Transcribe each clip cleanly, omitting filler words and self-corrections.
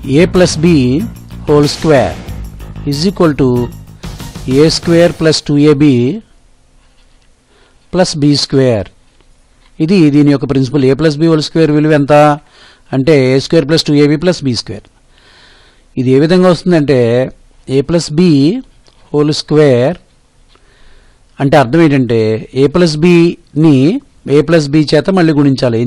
a plus b whole square is equal to a square plus 2ab plus b square. ఇది దీని యొక్క principal. a plus b whole square విలువ ఎంత అంటే a square plus 2ab plus b square. ఇది ఏ విధంగా వస్తుందంటే a plus b whole square అంటే అర్థం ఏంటంటే a plus bని a plus b చేత మళ్ళీ గుణించాలి.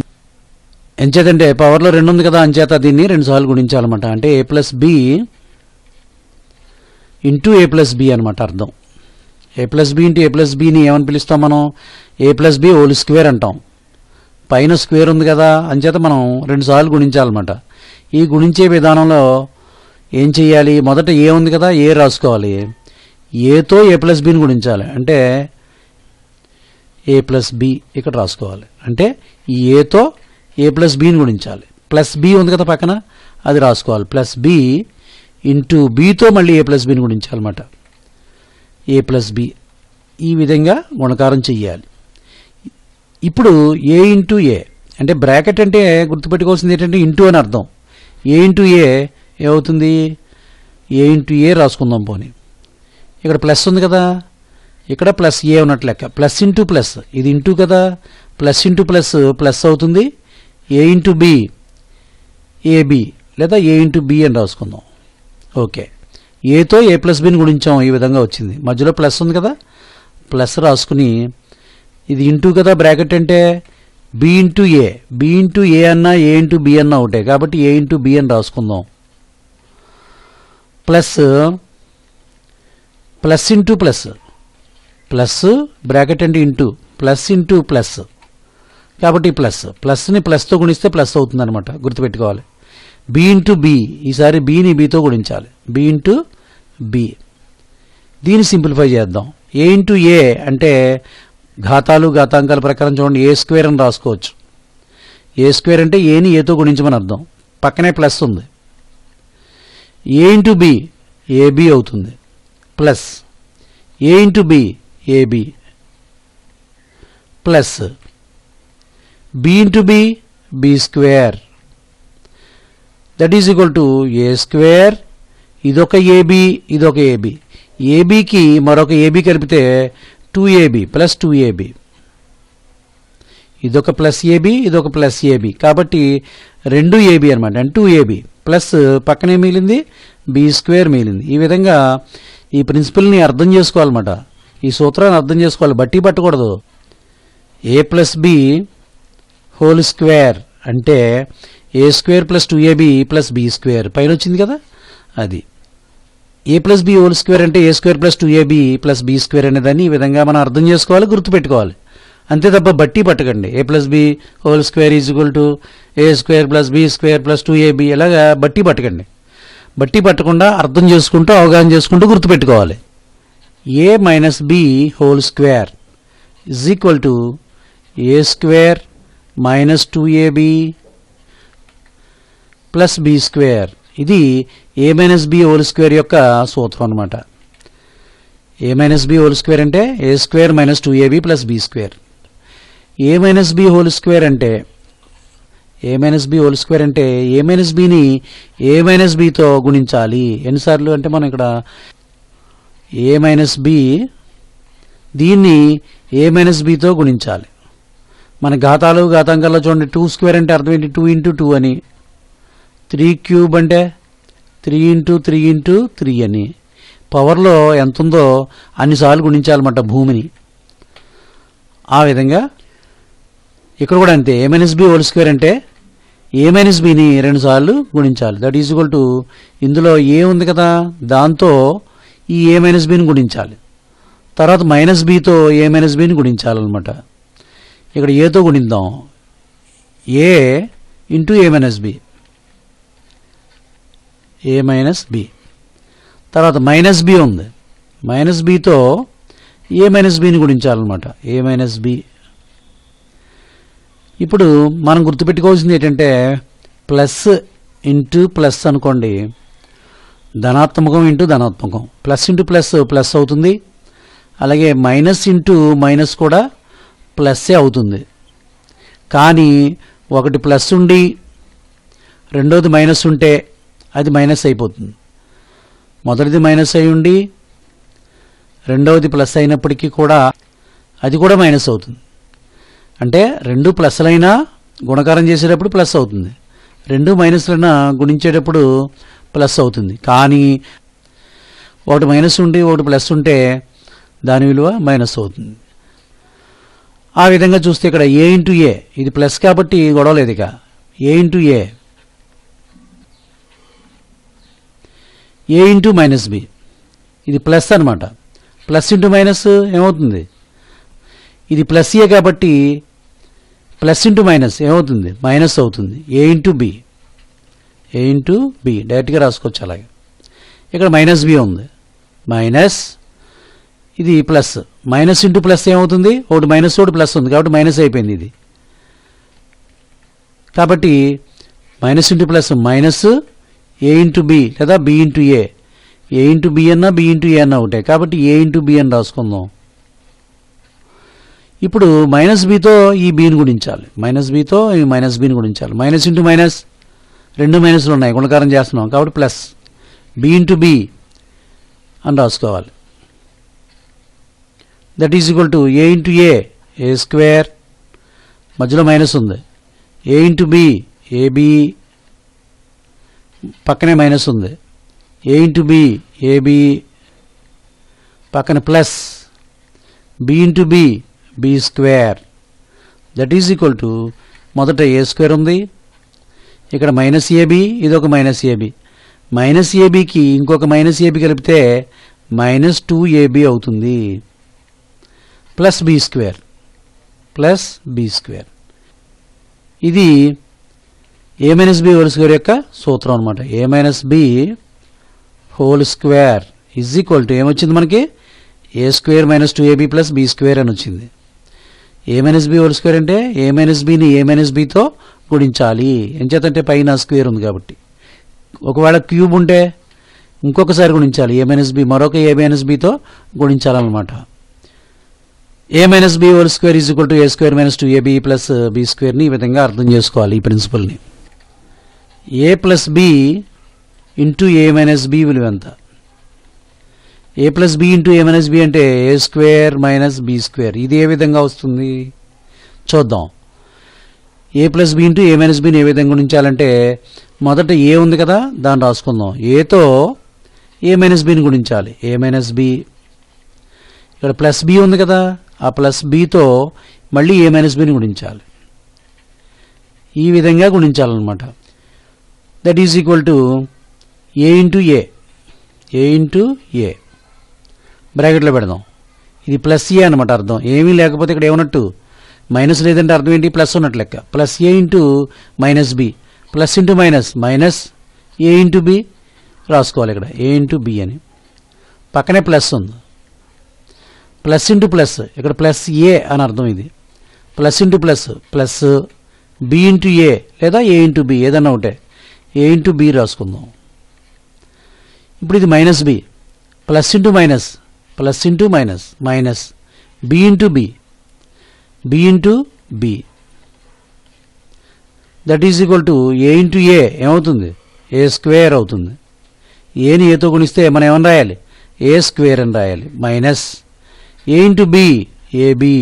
ఎంచేతంటే పవర్లో 2 ఉంది కదా, అంచేత దీన్ని 2 సార్లు గుణించాలన్నమాట. అంటే a plus b into a plus b అనమాట అర్థం. a plus b into a plus bని ఏమని పిలుస్తాం మనం? a plus b whole square అంటాం. పైన స్క్వేర్ ఉంది కదా, అంచేత మనం 2 సార్లు గుణించాలన్నమాట. ఈ గుణించే విధానంలో ఏం చేయాలి? మొదట ఏ ఉంది కదా, ఏ రాసుకోవాలి. ఏతో a plus bని గుణించాలి. అంటే a plus b ఇక్కడ రాసుకోవాలి. అంటే ఈ ఏతో a plus bని గుణించాలి. ప్లస్ b ఉంది కదా పక్కన, అది రాసుకోవాలి. ప్లస్ b ఇంటూ bతో మళ్ళీ a plus bని గుణించాలన్నమాట. a plus b ఈ విధంగా గుణకారం చెయ్యాలి. ఇప్పుడు a ఇంటూ a అంటే బ్రాకెట్ అంటే గుర్తుపెట్టుకోవాల్సింది ఏంటంటే ఇంటూ అని అర్థం. a ఇంటూ a ఏమవుతుంది? a into a రాసుకుందాం. పోనీ ఇక్కడ ప్లస్ ఉంది కదా, ఇక్కడ ప్లస్ a ఉన్నట్లు లెక్క. ప్లస్ ఇంటూ ప్లస్, ఇది ఇంటూ కదా, ప్లస్ ఇంటూ ప్లస్ ప్లస్ అవుతుంది. a ఇంటూ b ab లేదా a ఇంటూ b అని రాసుకుందాం. ఓకే, ఏతో a plus bని గుణించాం. ఈ విధంగా వచ్చింది. మధ్యలో ప్లస్ ఉంది కదా, ప్లస్ రాసుకుని ఇది ఇంటూ కదా బ్రాకెట్ అంటే b into a. b into a అన్నా a ఇంటూ b అన్నా ఒకటే కాబట్టి a ఇంటూ b అని రాసుకుందాం. Plus plus into plus, plus bracket అంటే ఇంటూ, ప్లస్ ఇంటూ ప్లస్ కాబట్టి ప్లస్. ప్లస్ని ప్లస్తో గుణిస్తే ప్లస్ అవుతుంది అనమాట, గుర్తుపెట్టుకోవాలి. b ఇంటూ b, ఈసారి bని bతో గుణించాలి. b into b. దీన్ని సింప్లిఫై చేద్దాం. a ఇంటూ a అంటే ఘాతాలు ఘాతాంకాల ప్రకారం చూడండి a స్క్వేర్ అని రాసుకోవచ్చు. a స్క్వేర్ అంటే ఏని ఏతో గుణించమని అర్థం. పక్కనే ప్లస్ ఉంది. a ఇంటూ b ab అవుతుంది. Plus a into b ab plus b into b b square that is equal to a square. ఇదొక ab, ఇదొక ab. ఏబీకి మరొక ఏబీ కలిపితే 2ab ప్లస్ 2ab. ఇదొక ప్లస్ ఏబీ, ఇదొక ప్లస్ ఏబీ కాబట్టి 2ab అనమాట. అంటే 2ab ప్లస్ పక్కనే మిగిలింది b స్క్వేర్ మిగిలింది. ఈ విధంగా ఈ ప్రిన్సిపల్ని అర్థం చేసుకోవాలన్నమాట. ఈ సూత్రాన్ని అర్థం చేసుకోవాలి, బట్టి పట్టకూడదు. a plus b whole square అంటే a square plus 2ab plus b square పైన వచ్చింది కదా, అది. a plus b whole square అంటే a square plus 2ab plus b square అనేదాన్ని ఈ విధంగా మనం అర్థం చేసుకోవాలి, గుర్తుపెట్టుకోవాలి. అంతే తప్ప బట్టి పట్టకండి. a plus b whole square is equal to a square plus b square plus 2ab ఇలాగా బట్టి పట్టకండి. బట్టి పట్టకుండా అర్థం చేసుకుంటూ అవగాహన చేసుకుంటూ గుర్తుపెట్టుకోవాలి. a minus b whole square is equal to a square minus 2ab plus b square. ఇది a minus b whole square యొక్క సూత్రం అనమాట. a minus b whole square అంటే a square minus 2ab plus b square. a minus b whole square అంటే a minus b whole square అంటే a minus bని a minus bతో గుణించాలి. ఎన్నిసార్లు అంటే మనం ఇక్కడ a మైనస్ b దీన్ని a మైనస్ bతో గుణించాలి. మన ఘాతాలు ఘాతాంకాల్లో చూడండి 2 స్క్వేర్ అంటే అర్థం ఏంటి? 2 ఇంటూ 2 అని. 3 క్యూబ్ అంటే 3 ఇంటూ 3 ఇంటూ 3 అని. పవర్లో ఎంత ఉందో అన్నిసార్లు గుణించాలన్నమాట భూమిని. ఆ విధంగా ఇక్కడ కూడా అంతే. a minus b whole square అంటే a మైనస్ bని 2 సార్లు గుణించాలి. దట్ ఈజ్ ఈక్వల్ టు ఇందులో a ఉంది కదా, దాంతో ఈ a మైనస్ bని గుణించాలి. తర్వాత మైనస్ bతో a మైనస్ bని గుణించాలన్నమాట. ఇక్కడ ఏతో గుణిద్దాం. a into a minus b, a minus b. తర్వాత మైనస్ b ఉంది, మైనస్ bతో a మైనస్ bని గుణించాలన్నమాట. a minus b. ఇప్పుడు మనం గుర్తుపెట్టుకోవాల్సింది ఏంటంటే ప్లస్ ఇంటూ ప్లస్ అనుకోండి, ధనాత్మకం ఇంటూ ధనాత్మకం. ప్లస్ ఇంటూ ప్లస్ ప్లస్ అవుతుంది. అలాగే మైనస్ ఇంటూ మైనస్ కూడా ప్లస్సే అవుతుంది. కానీ ఒకటి ప్లస్ ఉండి రెండోది మైనస్ ఉంటే అది మైనస్ అయిపోతుంది. మొదటిది మైనస్ అయి ఉండి రెండవది ప్లస్ అయినప్పటికీ కూడా అది కూడా మైనస్ అవుతుంది. అంటే రెండు ప్లస్లైనా గుణకారం చేసేటప్పుడు ప్లస్ అవుతుంది, రెండు మైనస్లైనా గుణించేటప్పుడు ప్లస్ అవుతుంది. కానీ ఒకటి మైనస్ ఉండి ఒకటి ప్లస్ ఉంటే దాని విలువ మైనస్ అవుతుంది. ఆ విధంగా చూస్తే ఇక్కడ ఏ ఇంటూ ఏ, ఇది ప్లస్ కాబట్టి గొడవ లేదు. ఇక ఏ into A, A into minus B, ఇది ప్లస్ అనమాట. ప్లస్ ఇంటూ మైనస్ ఏమవుతుంది, ఇది ప్లస్ ఏ కాబట్టి ప్లస్ ఇంటూ మైనస్ ఏమవుతుంది, మైనస్ అవుతుంది. ఏ ఇంటూ బి, ఏ ఇంటూ బి డైరెక్ట్గా రాసుకోవచ్చు. అలాగే ఇక్కడ మైనస్ బి ఉంది, మైనస్ ఇది ప్లస్, మైనస్ ఇంటూ ప్లస్ ఏమవుతుంది, ఒకటి మైనస్ ఒకటి ప్లస్ ఉంది కాబట్టి మైనస్ అయిపోయింది ఇది. కాబట్టి మైనస్ ఇంటూ ప్లస్ మైనస్ ఏ ఇంటూ బి లేదా B into A, A into B అన్నా బి ఇంటూ ఏ అన్నా ఒకటే కాబట్టి ఏ ఇంటూ బి అని రాసుకుందాం. ఇప్పుడు మైనస్ బితో ఈ బీని గుణించాలి, మైనస్ బితో ఈ మైనస్ బిని గుణించాలి. మైనస్ ఇంటూ మైనస్, రెండు మైనస్లు ఉన్నాయి గుణకారం చేస్తున్నాం కాబట్టి ప్లస్ బి ఇంటూ బి అని రాసుకోవాలి. That is equal to A into A, A square, మధ్యలో మైనస్ ఉంది. ఏ ఇంటూ బి, ఏబి, పక్కనే మైనస్ ఉంది. ఏ ఇంటూ బి, ఏబి, పక్కన plus B into B, B square. That is equal to మొదట A square ఉంది, ఇక్కడ మైనస్ ఏబి, ఇది ఒక మైనస్ ఏబి, మైనస్ ఏబికి ఇంకొక మైనస్ ఏబి కలిపితే మైనస్ 2ab అవుతుంది, plus B square, plus B square. ఇది A minus B whole square యొక్క సూత్రం అనమాట. A minus B whole square is equal to ఏమొచ్చింది మనకి, A square minus 2ab plus B square అని వచ్చింది. A minus B whole square అంటే A minus బిని ఏ మైనస్ బితో గుణించాలి. ఎంచేతంటే పైన స్క్వేర్ ఉంది కాబట్టి. ఒకవేళ క్యూబ్ ఉంటే ఇంకొకసారి గుణించాలి, ఏ మైనస్ బి మరొక ఏ మైనస్ బితో గుణించాలన్నమాట. A minus B whole square is equal to A square minus 2ab plus B స్క్వేర్ని ఈ విధంగా అర్థం చేసుకోవాలి. ఈ ప్రిన్సిపల్ని A plus B into A minus B విలువ ఎంత, A plus B into A minus B అంటే A square minus B square. ఇది ఏ విధంగా వస్తుంది చూద్దాం. A plus B into A minus బిని ఏ విధంగా గుణించాలంటే మొదట ఏ ఉంది కదా దాన్ని రాసుకుందాం. ఏతో ఏ మైనస్ బిని గుణించాలి, ఏ మైనస్ బి. ఇక్కడ ప్లస్ బి ఉంది కదా, ఆ ప్లస్ బితో మళ్ళీ ఏ మైనస్ బిని గుణించాలి. ఈ విధంగా గుణించాలన్నమాట. That is equal to A into A, A into A బ్రాకెట్లో పెడదాం. ఇది ప్లస్ ఏ అనమాట అర్థం. ఏమీ లేకపోతే ఇక్కడ ఏమన్నట్టు, మైనస్ లేదంటే అర్థం ఏంటి, ప్లస్ ఉన్నట్టు లెక్క. Plus A into minus B, plus into minus minus A into B రాసుకోవాలి. ఇక్కడ ఏ ఇంటూ బి అని పక్కనే ప్లస్ ఉంది, ప్లస్ ఇంటూ ప్లస్, ఇక్కడ ప్లస్ ఏ అని అర్థం. ఇది plus into plus, plus B into A లేదా ఏ ఇంటూ బి ఏదన్నా ఒకటే, ఏ ఇంటూ బి రాసుకుందాం. ఇప్పుడు ఇది minus B, plus into minus, plus into minus minus B into B, B into B. That is equal to A into A ఏమవుతుంది, A square అవుతుంది. ఏని ఏతో గుణిస్తే మనం ఏమని రాయాలి, ఏ స్క్వేర్ అని రాయాలి. Minus A into B, AB,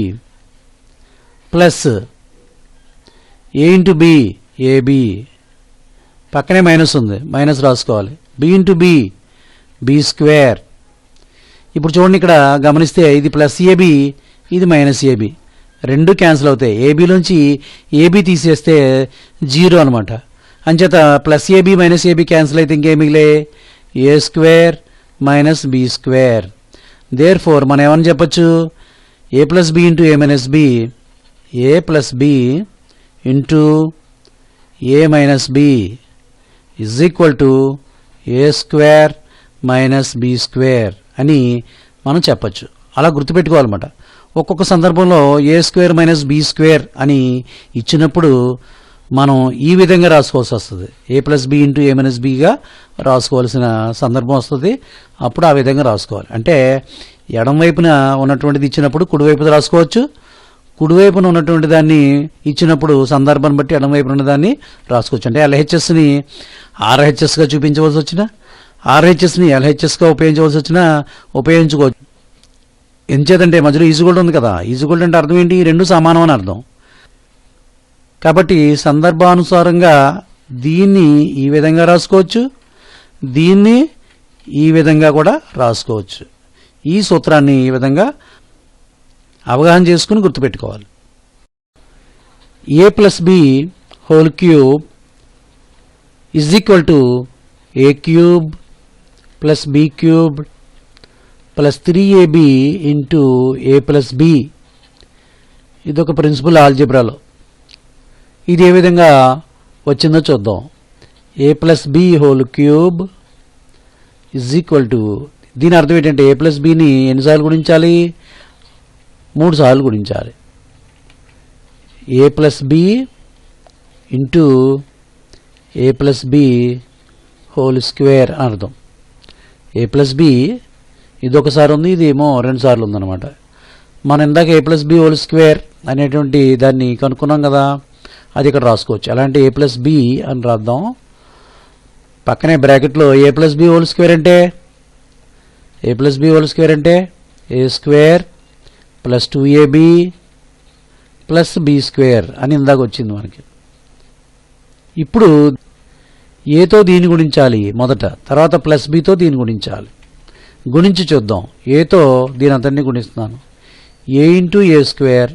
plus A into B, AB, పక్కనే మైనస్ ఉంది మైనస్ రాసుకోవాలి. B into B, B square. ఇప్పుడు చూడండి ఇక్కడ గమనిస్తే ఇది ప్లస్ ఏబి, ఇది మైనస్ ఏబి, రెండు క్యాన్సిల్ అవుతాయి. ఏబీలోంచి ఏబీ తీసేస్తే 0 అనమాట. అంచేత plus AB minus AB cancel అయితే ఇంకేం మిగిలే, A square minus B square. Therefore మనం ఏమని చెప్పచ్చు, A plus B into A minus B, A plus B into A minus B is equal to A square minus B square అని మనం చెప్పచ్చు. అలా గుర్తుపెట్టుకోవాలన్నమాట. ఒక్కొక్క సందర్భంలో A square minus B square అని ఇచ్చినప్పుడు మనం ఈ విధంగా రాసుకోవాల్సి వస్తుంది. A plus B into A minus బిగా రాసుకోవాల్సిన సందర్భం వస్తుంది. అప్పుడు ఆ విధంగా రాసుకోవాలి. అంటే ఎడం వైపున ఉన్నటువంటిది ఇచ్చినప్పుడు కుడివైపుది రాసుకోవచ్చు, కుడివైపున ఉన్నటువంటి దాన్ని ఇచ్చినప్పుడు సందర్భాన్ని బట్టి ఎడమవైపున ఉన్న దాన్ని రాసుకోవచ్చు. అంటే ఎల్హెచ్ఎస్ని ఆర్హెచ్ఎస్గా చూపించవలసి వచ్చినా, ఆర్హెచ్ఎస్ని ఎల్హెచ్ఎస్గా ఉపయోగించవలసి వచ్చినా ఉపయోగించుకోవచ్చు. ఎంచేతంటే మధ్యలో ఈజుగోల్డ్ ఉంది కదా, ఈజుగోల్డ్ అంటే అర్థం ఏంటి? రెండు సమానం అని అర్థం. కాబట్టి సందర్భానుసారంగా దీన్ని ఈ విధంగా రాసుకోవచ్చు, దీన్ని ఈ విధంగా కూడా రాసుకోవచ్చు. ఈ సూత్రాన్ని ఈ విధంగా అవగాహన చేసుకుని గుర్తుపెట్టుకోవాలి. a+b whole cube is equal to a³ + b³ + 3ab into a+b. ఇదొక ప్రిన్సిపల్ ఆల్జీబ్రాలో. ఇది ఏ విధంగా వచ్చిందో చూద్దాం. a+b whole cube is equal to, దీని అర్థం ఏంటంటే a+bని ఎన్నిసార్లు గుణించాలి? 3 సార్లు గుణించాలి. a+b into a+b whole square అని అర్థం. a+b ఇదొకసారి ఉంది, ఇది ఏమో 2 సార్లు ఉందన్నమాట. మనం ఇందాక a+b హోల్ స్క్వేర్ అనేటువంటి దాన్ని కనుక్కున్నాం కదా, అది ఇక్కడ రాసుకోవచ్చు. అలాంటి a+b అని రాద్దాం. పక్కనే బ్రాకెట్లో a+b హోల్ స్క్వేర్ అంటే a+b హోల్ స్క్వేర్ అంటే a² + 2ab + b² అని ఇందాక వచ్చింది మనకి. ఇప్పుడు ఏతో దీన్ని గుణించాలి మొదట, తర్వాత +bతో దీన్ని గుణించాలి. గుణించి చూద్దాం. ఏతో దీని అంతటిని గుణిస్తున్నాను. a into a²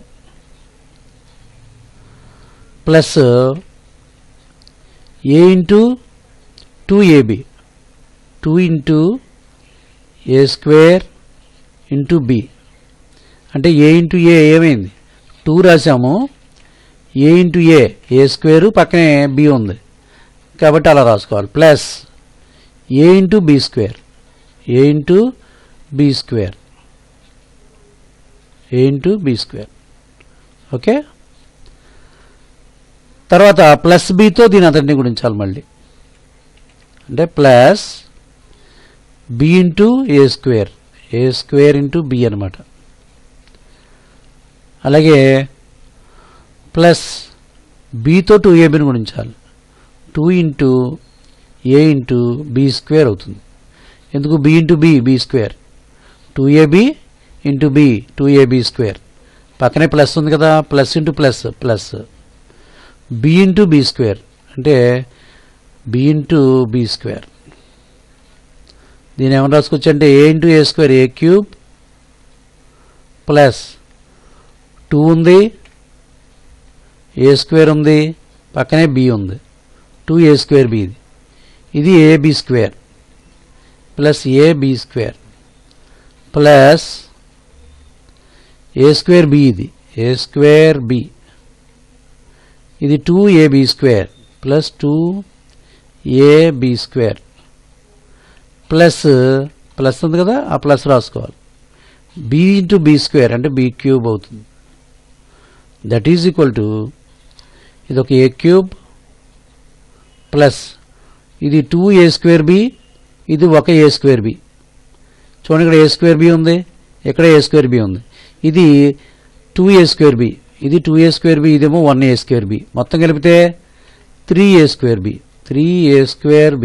plus a into 2ab, 2 into a² into b. అంటే a ఇంటూ a ఏమైంది? 2 రాసాము. a ఇంటూ a² పక్కనే b ఉంది కాబట్టి అలా రాసుకోవాలి. Plus a into b², a into b², a into b². Okay, తర్వాత +bతో దీని అంతటిని గుణించాలి మళ్ళీ. అంటే plus b into a² into b అనమాట. అలాగే ప్లస్ bతో 2abని గుణించాలి. 2 ఇంటూ a ఇంటూ b² అవుతుంది. ఎందుకు? b into b² 2ab into b 2ab². పక్కనే ప్లస్ ఉంది కదా, plus into plus plus b into b² అంటే b ఇంటూ b². దీని ఏమైనా రాసుకోవచ్చు అంటే a into a² a³ plus 2 ఉంది, a² ఉంది, పక్కనే b ఉంది, 2a²b. ఇది ab² plus ab² plus a²b, ఇది a²b, ఇది 2ab² plus 2ab² plus plus ఉంది కదా, ఆ ప్లస్ రాసుకోవాలి. b ఇంటూ b² అంటే b³ అవుతుంది. దట్ ఈజ్ ఈక్వల్ టు, ఇది ఒక a³ ప్లస్ ఇది 2a²b, ఇది ఒక a²b. చూడండి, ఇక్కడ a²b ఉంది, ఇక్కడ a²b ఉంది. ఇది 2a²b, ఇది 2a²b, ఇదేమో 1a²b. మొత్తం కలిపితే 3a²b, 3a²b.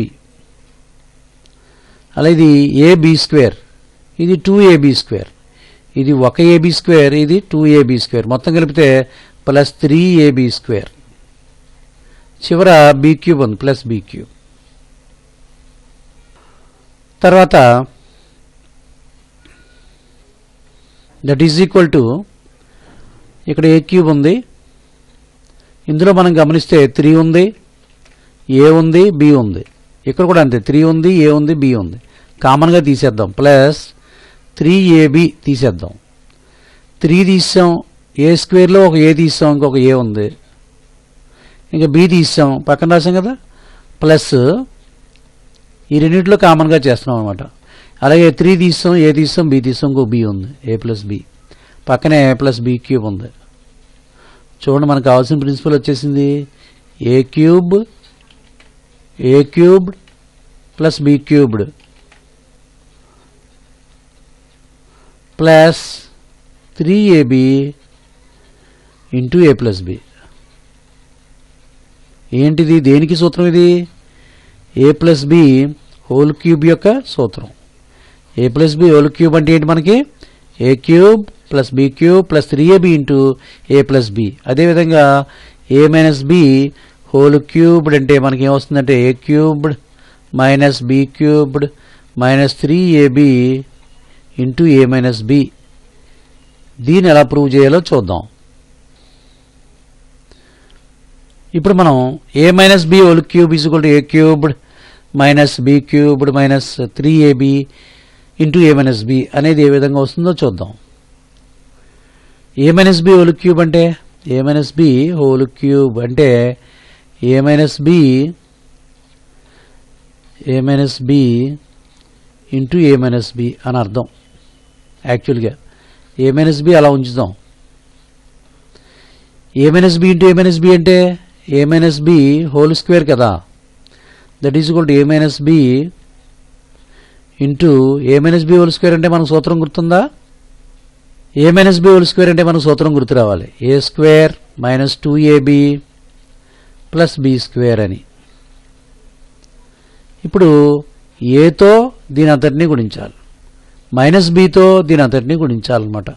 అలా ఇది ab², ఇది 2ab², ఇది ఒక ab², ఇది 2ab². మొత్తం కలిపితే ప్లస్ 3ab². చివర b³ ఉంది, ప్లస్ b³. తర్వాత దట్ ఈజ్ ఈక్వల్ టు, ఇక్కడ a³ ఉంది, ఇందులో మనం గమనిస్తే 3 ఉంది, a ఉంది, b ఉంది. ఇక్కడ కూడా అంతే, 3 ఉంది, a ఉంది, b ఉంది. కామన్గా తీసేద్దాం. ప్లస్ 3ab తీసేద్దాం. 3 తీసాం, a² ఒక a తీసాం, ఇంకొక a ఉంది, ఇంకా b తీసాం, పక్కన రాసాం కదా. ప్లస్ ఈ రెండింటిలో కామన్గా చేస్తున్నాం అనమాట. అలాగే 3 తీసాం, a తీసాం, b తీసాం, ఇంకో b ఉంది, a+b, పక్కనే ప్లస్ b³ ఉంది. చూడండి, మనకు కావాల్సిన ప్రిన్సిపల్ వచ్చేసింది. a³ plus b³ plus 3ab into a plus b. ఏంటిది, దేనికి సూత్రం ఇది? A plus b whole cube యొక్క సూత్రం. A plus b whole cube అంటే ఏంటి మనకి? A cube plus b cube plus 3ab into a plus b. అదేవిధంగా a minus B whole cubed అంటే మనకి ఏమొస్తుందంటే a cubed minus B cubed minus 3ab into A minus b. దీన్ని ఎలా prove చేయాలో చూద్దాం. ఇప్పుడు మనం ఏ minus B whole cube is equal to A cubed minus B cubed minus 3ab into A minus B అనేది ఏ విధంగా వస్తుందో చూద్దాం. A minus B whole cube అంటే A minus B whole cube అంటే A minus B into A minus B అని అర్థం. యాక్చువల్గా ఏ మైనస్ బి అలా ఉంచుదాం. A minus B into A minus B అంటే A minus B whole square కదా. That is equal to A minus B into A minus B whole square అంటే మనకు సూత్రం గుర్తుందా? A minus B whole square అంటే మనకు సూత్రం గుర్తు రావాలి. A square minus 2ab plus B square అని. ఇప్పుడు ఏతో దీని అంతటినీ గుణించాలి, మైనస్ బితో దీని అంతటినీ గుణించాలన్నమాట.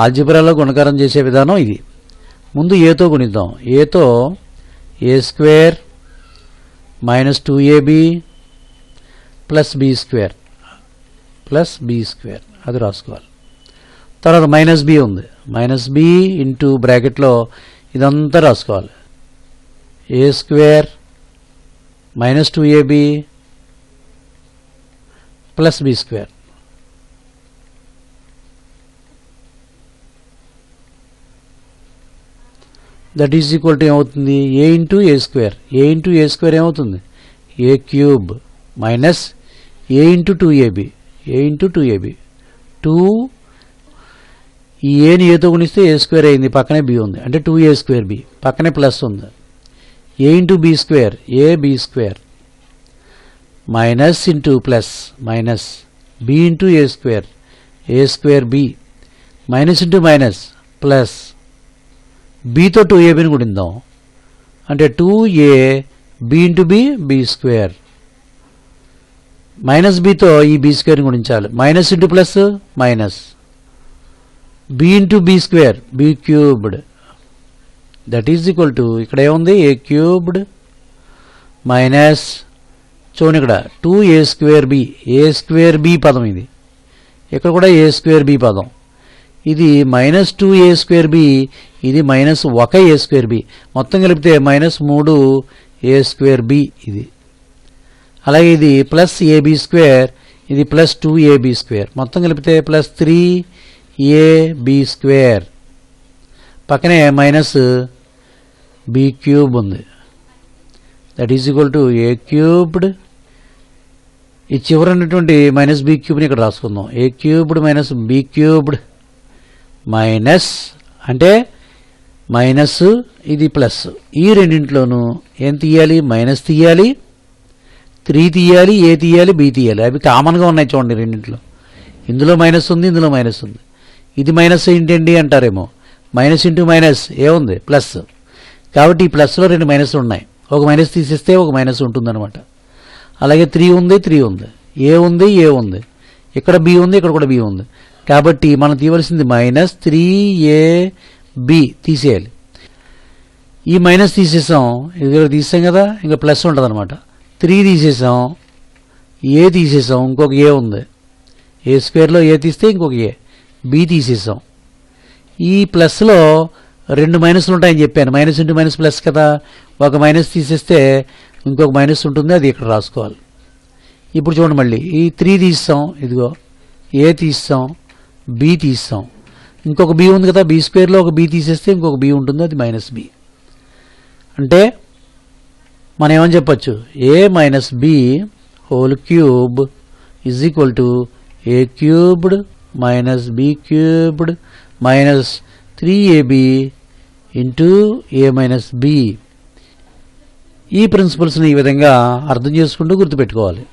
ఆల్జిబ్రాలో గుణకారం చేసే విధానం ఇది. ముందు ఏతో గుణిద్దాం. ఏతో a square minus 2ab plus B square అది రాసుకోవాలి. తర్వాత మైనస్ బి ఉంది, మైనస్ బి ఇంటూ బ్రాకెట్లో ఇదంతా రాసుకోవాలి. A square minus 2ab plus B square. That is equal to ఏమవుతుంది? A into a square. A into a square ఏమవుతుంది? A cube minus A into 2ab. A into 2ab 2 ఈ ఏని ఏతో గుణిస్తే ఏ square అయింది, పక్కనే బి ఉంది అంటే 2a స్క్వేర్ బి, పక్కనే ప్లస్ ఉంది. ఏ into b square a b square minus into plus minus B into a square b minus into minus plus బితో 2abని గుణిద్దాం అంటే 2a b into b square minus బితో ఈ బి స్క్వేర్ని గుణించాలి. Minus into plus minus B into b square b cubed. That is equal to ఇక్కడ ఏముంది? ఏ క్యూబ్డ్ మైనస్ చూడండి ఇక్కడ 2a square b. A square b పదం ఇది. ఇక్కడ కూడా ఏ స్క్వేర్ బి పదం. ఇది మైనస్ 2a స్క్వేర్ బి, ఇది మైనస్ 1a స్క్వేర్ బి. మొత్తం కలిపితే మైనస్ 3a స్క్వేర్ బి ఇది. అలాగే ఇది ప్లస్ ఏబి స్క్వేర్, ఇది ప్లస్ 2ab స్క్వేర్. మొత్తం కలిపితే ప్లస్ 3ab స్క్వేర్, పక్కనే మైనస్ బి క్యూబ్ ఉంది. That is equal to A cubed. ఈ చివరన్నటువంటి మైనస్ బి క్యూబ్ని ఇక్కడ రాసుకుందాం. A cubed minus B cubed minus అంటే మైనస్ ఇది ప్లస్. ఈ రెండింటిలోనూ ఏం తీయాలి? మైనస్ తీయాలి, 3 తీయాలి, ఏ తీయాలి, బి తీయాలి. అవి కామన్గా ఉన్నాయి చూడండి రెండింటిలో. ఇందులో మైనస్ ఉంది, ఇందులో మైనస్ ఉంది. ఇది మైనస్ ఏంటండి అంటారేమో. మైనస్ ఇంటూ మైనస్ ఏముంది? ప్లస్. కాబట్టి ఈ ప్లస్లో 2 మైనస్లు ఉన్నాయి. ఒక మైనస్ తీసేస్తే ఒక మైనస్ ఉంటుందన్నమాట. అలాగే 3 ఉంది, ఏ ఉంది, ఇక్కడ బి ఉంది, ఇక్కడ కూడా బి ఉంది. కాబట్టి మనం తీయవలసింది మైనస్ 3ab తీసేయాలి. ఈ మైనస్ తీసేసాం, ఇది తీసాం కదా, ఇంకా ప్లస్ ఉంటుంది అనమాట. 3 తీసేసాం, ఏ తీసేసాం, ఇంకొక ఏ ఉంది. ఏ స్క్వేర్లో ఏ తీస్తే ఇంకొక ఏ, బి తీసేసాం. ఈ ప్లస్లో 2 మైనస్లు ఉంటాయని చెప్పాను. మైనస్ ఇంటూ మైనస్ ప్లస్ కదా. ఒక మైనస్ తీసేస్తే ఇంకొక మైనస్ ఉంటుంది, అది ఇక్కడ రాసుకోవాలి. ఇప్పుడు చూడండి, మళ్ళీ ఈ 3 తీస్తాం, ఇదిగో ఏ తీస్తాం, బి తీస్తాం, ఇంకొక బి ఉంది కదా. బి స్క్వేర్లో ఒక బి తీసేస్తే ఇంకొక బి ఉంటుంది, అది మైనస్ బి. అంటే మనం ఏమని చెప్పచ్చు? A minus B whole cube is equal to A cubed minus B cubed minus 3ab into A minus b. ఈ ప్రిన్సిపల్స్ని ఈ విధంగా అర్థం చేసుకుంటూ గుర్తుపెట్టుకోవాలి.